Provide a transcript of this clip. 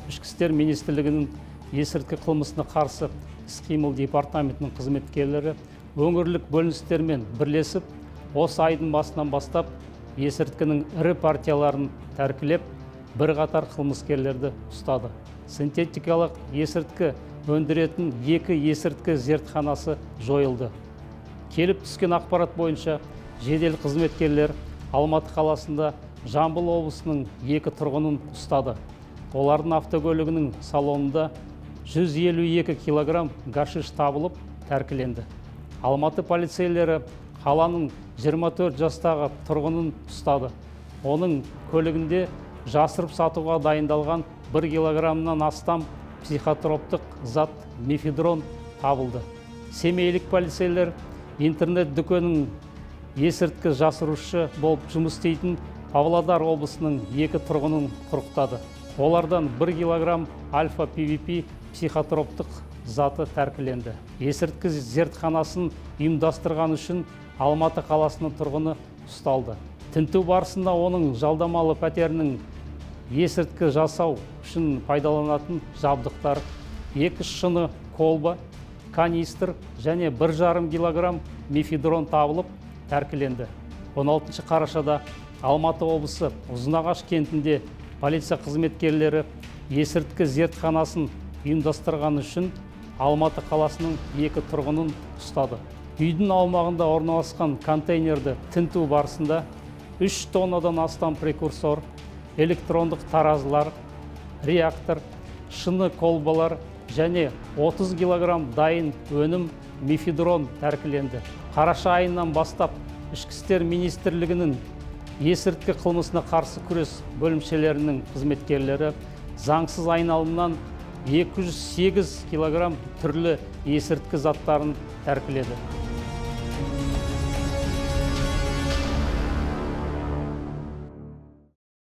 Ішкі істер министрлігінің есірткі қылмысына қарсы іс-қимыл департаментінің қызметкерлері өңірлік бөліністермен бірлесіп, осы айдың басынан бастап есірткінің ірі партияларын тәркілеп, бірқатар қылмыскерлерді ұстады. Синтетикалық есірткі өндіретін 2 есірткі зертханасы жойылды. Келіп түскен ақпарат бойынша жедел қызметкерлер Алматы қаласында Жамбыл облысының 2 тұрғынын ұстады. Олардың автокөлігінің салонында 152 килограмм гашиш табылып, тәркіленді. Алматы полицейлері қаланың 24 жастағы тұрғынын ұстады. Оның көлігінде жасырып сатуға дайындалған 1 килограммнан астам психотроптық зат мефедрон табылды. Семейлік полицейлер интернет дүкенінің есірткі жасырушы болып жұмыс істейтін Павлодар облысының 2 тұрғынын құрықтады. Олардан 1 килограмм альфа-ПВП психотроптық заты тәркіленді. Есірткі зертханасын ұйымдастырған үшін Алматы қаласының тұрғыны ұсталды. Тінту барысында оның жалдамалы пәтерінің есірткі жасау үшін пайдаланатын жабдықтар, 2 шыны колба, канистр және 1,5 килограмм мефедрон табылып, тәркіленді. 16 қарашада Алматы облысы Ұзынағаш кентінде полиция қызметкерлері есірткі зертханасын ұйымдастырған үшін Алматы қаласының 2 тұрғынын ұстады. Үйдің аумағында орналасқан контейнерді тінту барысында 3 тоннадан астам прекурсор, электрондық таразылар, реактор, шыны колбалар және 30 килограмм дайын өнім мефедрон тәркіленді. Қараша айынан бастап Ішкі істер министрлігінің есірткі қылмысына қарсы күрес бөлімшелерінің қызметкерлері заңсыз айналымнан 208 килограмм түрлі есірткі заттарын тәркіледі.